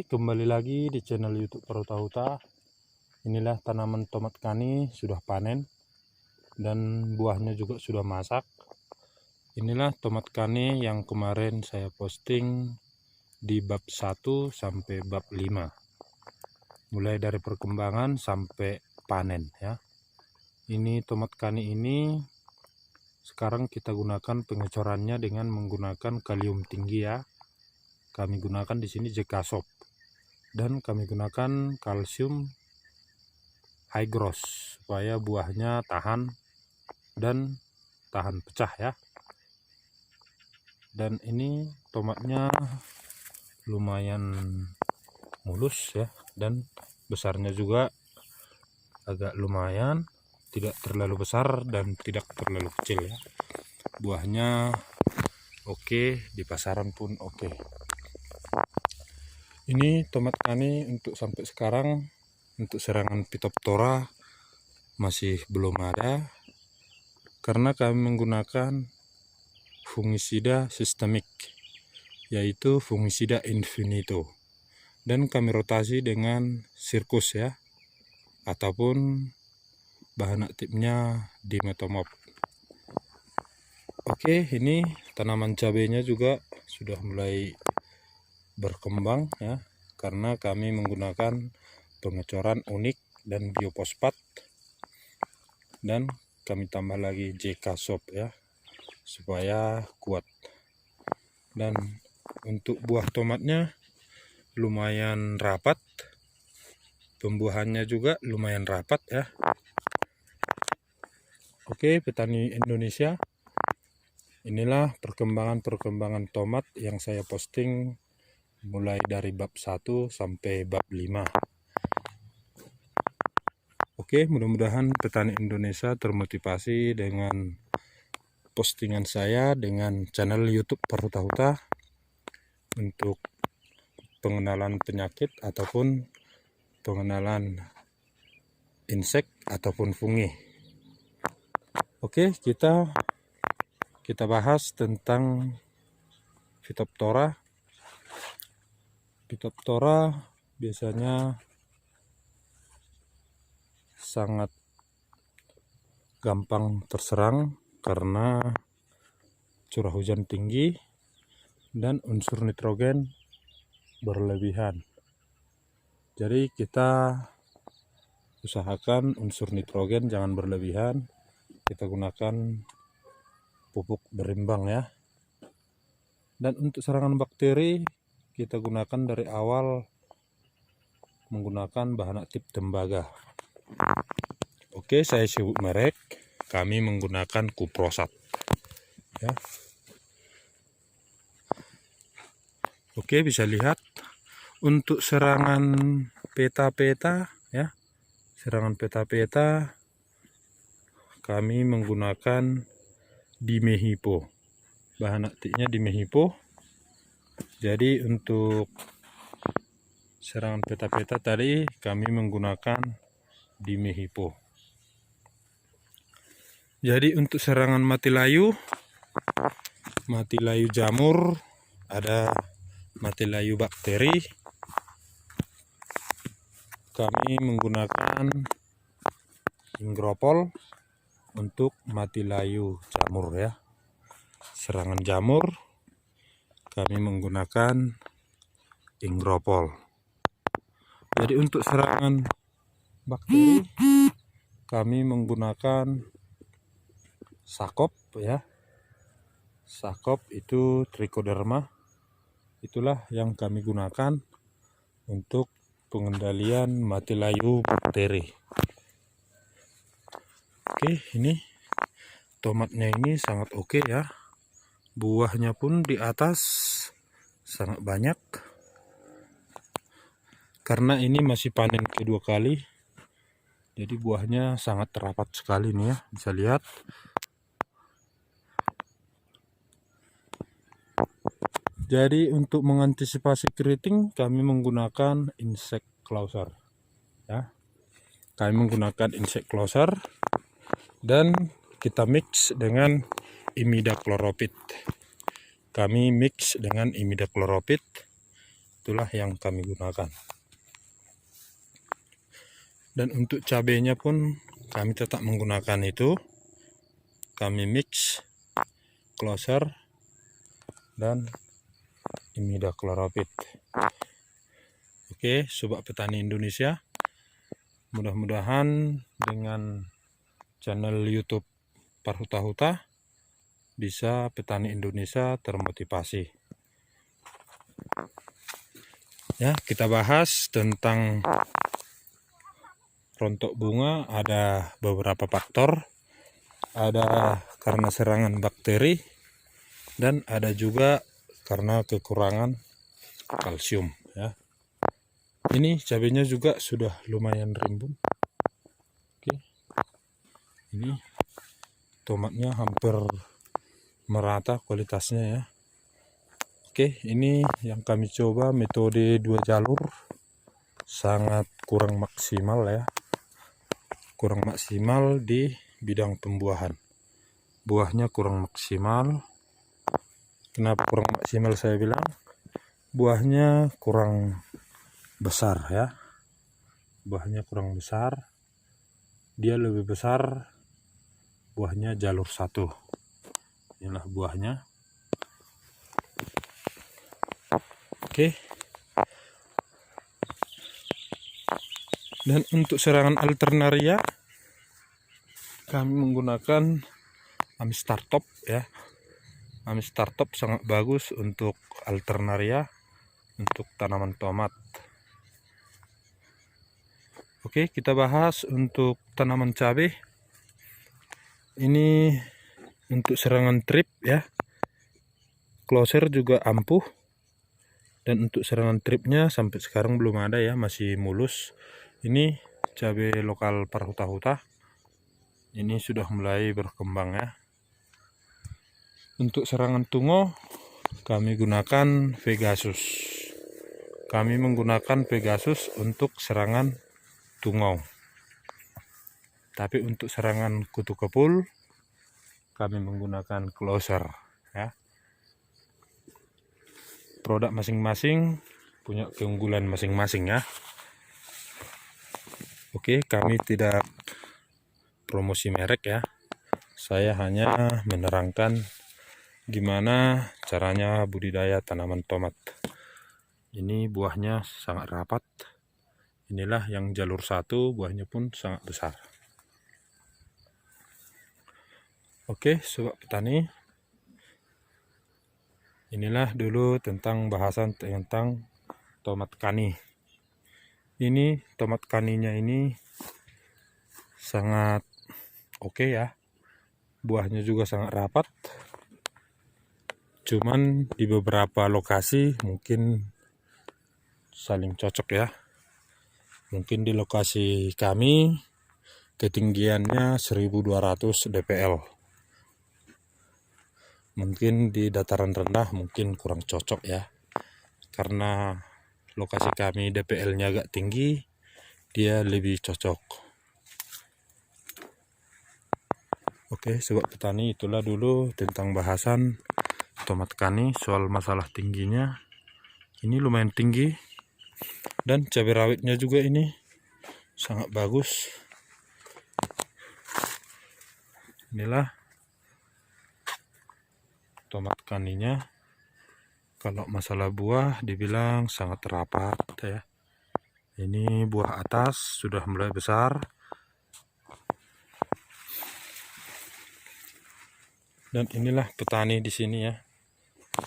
kembali lagi di channel YouTube Perutahuta. Inilah tanaman tomat kani sudah panen dan buahnya juga sudah masak. Inilah tomat kani yang kemarin saya posting di bab 1 sampai bab 5. Mulai dari perkembangan sampai panen ya. Ini tomat kani ini sekarang kita gunakan pengecorannya dengan menggunakan kalium tinggi ya. Kami gunakan di sini Jekasop dan kami gunakan kalsium high gross supaya buahnya tahan dan tahan pecah ya. Dan ini tomatnya lumayan mulus ya, dan besarnya juga agak lumayan, tidak terlalu besar dan tidak terlalu kecil ya. Buahnya oke, di pasaran pun oke. Ini tomat kani untuk sampai sekarang untuk serangan Phytophthora masih belum ada karena kami menggunakan fungisida sistemik, yaitu fungisida infinito, dan kami rotasi dengan sirkus ya, ataupun bahan aktifnya dimetomop. Oke, ini tanaman cabenya juga sudah mulai berkembang ya, karena kami menggunakan pengecoran unik dan biofosfat, dan kami tambah lagi Jekasop ya supaya kuat. Dan untuk buah tomatnya lumayan rapat, pembuahannya juga lumayan rapat ya. Oke, petani Indonesia, inilah perkembangan tomat yang saya posting mulai dari bab 1 sampai bab 5. Oke, mudah-mudahan petani Indonesia termotivasi dengan postingan saya dengan channel YouTube Perutahuta untuk pengenalan penyakit ataupun pengenalan insek ataupun fungi. Oke, kita bahas tentang Phytophthora. Phytophthora biasanya sangat gampang terserang karena curah hujan tinggi dan unsur nitrogen berlebihan. Jadi kita usahakan unsur nitrogen jangan berlebihan. Kita gunakan pupuk berimbang ya. Dan untuk serangan bakteri kita gunakan dari awal menggunakan bahan aktif tembaga. Oke, saya sebut merek. Kami menggunakan Kuprosat ya. Oke, bisa lihat untuk serangan peta-peta ya. Serangan peta-peta kami menggunakan Dimehipo. Bahan aktifnya Dimehipo. Jadi untuk serangan peta-peta tadi kami menggunakan Dimehipo. Jadi untuk serangan mati layu jamur, ada mati layu bakteri, kami menggunakan Ingropol untuk mati layu jamur ya. Serangan jamur kami menggunakan Ingropol. Jadi untuk serangan bakteri kami menggunakan Sakop ya. Sakop itu Trichoderma. Itulah yang kami gunakan untuk pengendalian mati layu bakteri. Oke, ini tomatnya ini sangat oke ya. Buahnya pun di atas sangat banyak. Karena ini masih panen kedua kali, jadi buahnya sangat rapat sekali nih ya, bisa lihat. Jadi untuk mengantisipasi keriting kami menggunakan insect closer ya. Kami menggunakan insect closer dan kita mix dengan imidacloropid. Kami mix dengan imidacloropid itulah yang kami gunakan. Dan untuk cabenya pun kami tetap menggunakan itu, kami mix closer dan imidacloprid. Oke, sobat petani Indonesia, mudah-mudahan dengan channel YouTube Parhuta-Huta bisa petani Indonesia termotivasi. Ya, kita bahas tentang rontok bunga. Ada beberapa faktor, ada karena serangan bakteri dan ada juga karena kekurangan kalsium ya. Ini cabenya juga sudah lumayan rimbun. Oke, ini tomatnya hampir merata kualitasnya ya. Oke, ini yang kami coba metode 2 jalur, sangat kurang maksimal ya. Kurang maksimal di bidang pembuahan. Buahnya kurang maksimal. Kenapa kurang maksimal saya bilang? Buahnya kurang besar ya. Buahnya kurang besar. Dia lebih besar buahnya jalur 1. Inilah buahnya. Oke. Dan untuk serangan alternaria kami menggunakan Amistartop ya. Amistartop sangat bagus untuk alternaria, untuk tanaman tomat. Oke, kita bahas untuk tanaman cabai. Ini untuk serangan trip ya. Closer juga ampuh. Dan untuk serangan tripnya sampai sekarang belum ada ya, masih mulus. Ini cabai lokal Parhuta-Huta. Ini sudah mulai berkembang ya. Untuk serangan tungo kami gunakan Pegasus. Kami menggunakan Pegasus untuk serangan tungau. Tapi untuk serangan kutu kepul kami menggunakan Closer ya. Produk masing-masing punya keunggulan masing-masing ya. Oke, kami tidak promosi merek ya. Saya hanya menerangkan gimana caranya budidaya tanaman tomat. Ini buahnya sangat rapat. Inilah yang jalur 1, buahnya pun sangat besar. Oke, sobat petani. Inilah dulu tentang bahasan tentang tomat kani. Ini tomat kaninya ini sangat oke ya. Buahnya juga sangat rapat. Cuman di beberapa lokasi mungkin saling cocok ya. Mungkin di lokasi kami ketinggiannya 1200 dpl. Mungkin di dataran rendah mungkin kurang cocok ya. Karena lokasi kami DPL-nya agak tinggi, dia lebih cocok. Oke, sobat petani, itulah dulu tentang bahasan tomat kani soal masalah tingginya. Ini lumayan tinggi. Dan cabai rawitnya juga ini sangat bagus. Inilah tomat kaninya. Kalau masalah buah dibilang sangat rapat ya. Ini buah atas sudah mulai besar. Dan inilah petani di sini ya.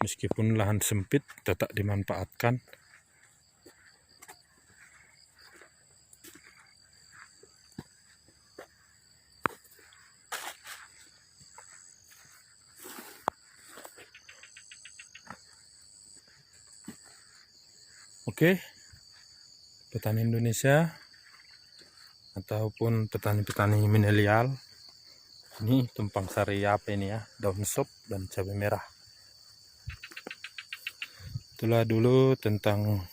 Meskipun lahan sempit tetap dimanfaatkan. Oke, petani Indonesia ataupun petani-petani milenial, ini tumpang sari apa ini ya, daun sop dan cabai merah. Itulah dulu tentang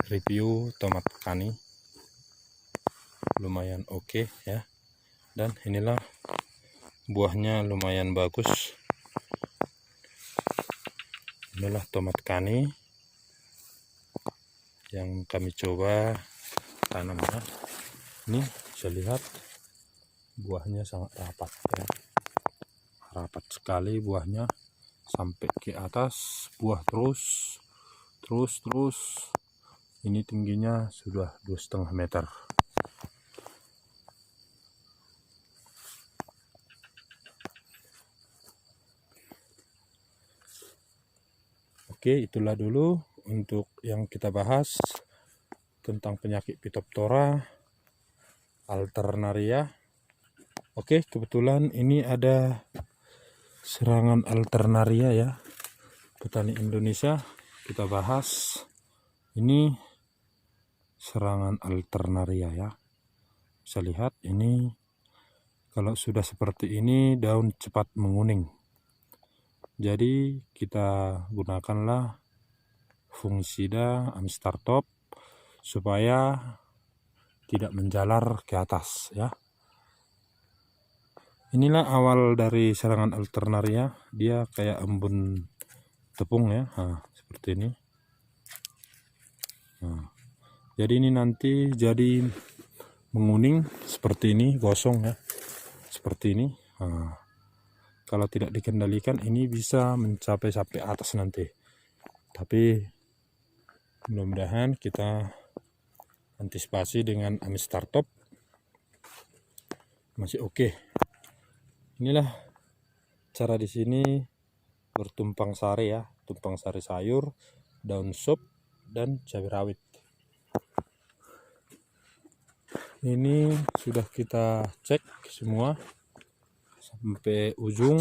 review tomat kani, lumayan oke ya. Dan inilah buahnya lumayan bagus. Inilah tomat kani. yang kami coba tanamnya. Ini bisa lihat buahnya sangat rapat ya. Rapat sekali buahnya sampai ke atas, buah terus. Ini tingginya sudah 2,5 meter. Oke, itulah dulu untuk yang kita bahas tentang penyakit Phytophthora alternaria. Oke, kebetulan ini ada serangan alternaria ya, petani Indonesia. Kita bahas ini serangan alternaria ya. Bisa lihat ini, kalau sudah seperti ini daun cepat menguning. Jadi kita gunakanlah fungisida Amstar Top supaya tidak menjalar ke atas ya. Inilah awal dari serangan alternaria, dia kayak embun tepung ya, seperti ini. Jadi ini nanti jadi menguning seperti ini, gosong ya, seperti ini. Kalau tidak dikendalikan ini bisa mencapai sampai atas nanti. Tapi mudah-mudahan kita antisipasi dengan Amstar Top masih oke. Inilah cara di sini bertumpang sari ya, tumpang sari sayur, daun sop dan cabai rawit. Ini sudah kita cek semua sampai ujung,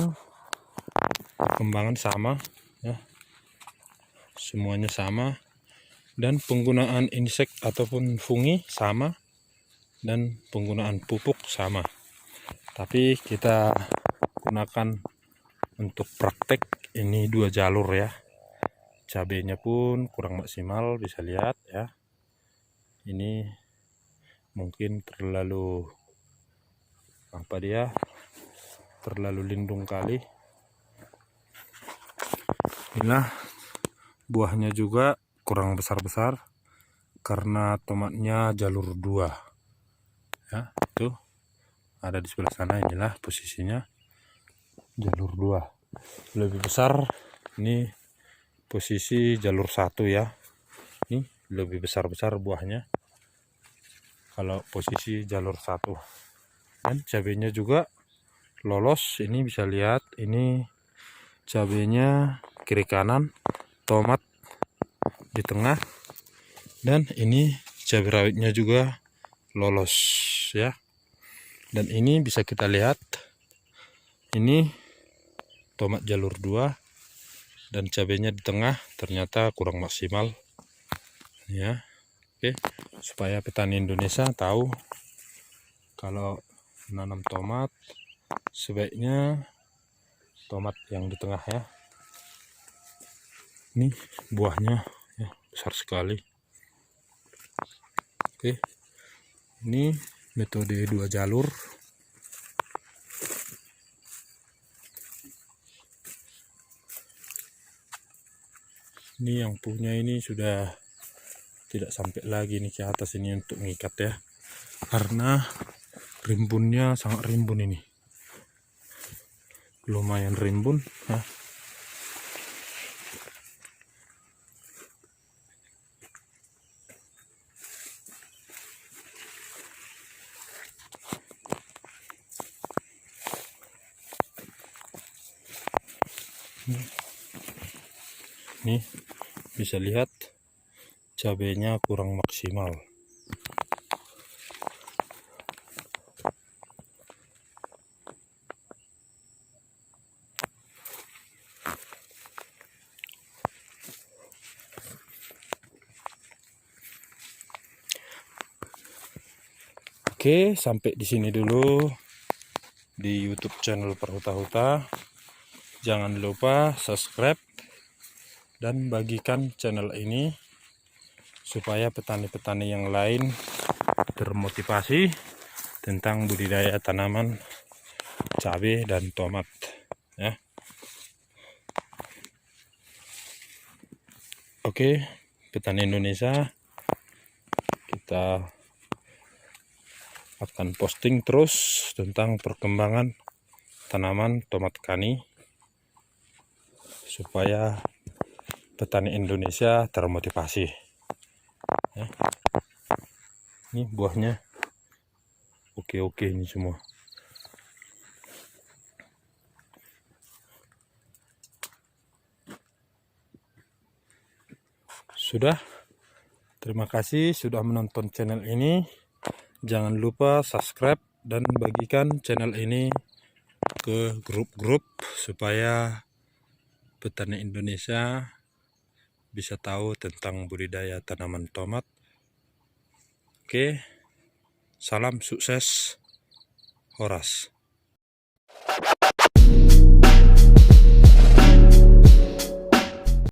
perkembangan sama ya, semuanya sama, dan penggunaan insek ataupun fungi sama, dan penggunaan pupuk sama. Tapi kita gunakan untuk praktek ini 2 jalur ya. Cabenya pun kurang maksimal, bisa lihat ya. Ini mungkin terlalu terlalu lindung kali. Inilah buahnya juga kurang besar-besar karena tomatnya jalur 2 ya. Itu ada di sebelah sana, inilah posisinya jalur 2. Lebih besar ini posisi jalur 1 ya. Ini lebih besar-besar buahnya kalau posisi jalur 1. Dan cabenya juga lolos, ini bisa lihat, ini cabenya kiri kanan, tomat di tengah, dan ini cabai rawitnya juga lolos ya. Dan ini bisa kita lihat, ini tomat jalur 2 dan cabenya di tengah ternyata kurang maksimal ya. Oke, supaya petani Indonesia tahu kalau menanam tomat sebaiknya tomat yang di tengah ya. Ini buahnya ya, besar sekali. Oke, ini metode 2 jalur. Ini yang punya ini sudah tidak sampai lagi nih ke atas ini untuk mengikat ya, karena rimbunnya sangat rimbun, ini lumayan rimbun ya. Nih bisa lihat cabenya kurang maksimal. Oke, sampai di sini dulu di YouTube channel Perhuta-Huta. Jangan lupa subscribe dan bagikan channel ini supaya petani-petani yang lain termotivasi tentang budidaya tanaman cabai dan tomat ya. Oke, petani Indonesia, kita akan posting terus tentang perkembangan tanaman tomat kani supaya petani Indonesia termotivasi. Ya. Ini buahnya oke-oke ini semua. Sudah, terima kasih sudah menonton channel ini. Jangan lupa subscribe dan bagikan channel ini ke grup-grup supaya petani Indonesia bisa tahu tentang budidaya tanaman tomat. Oke, salam sukses, Horas.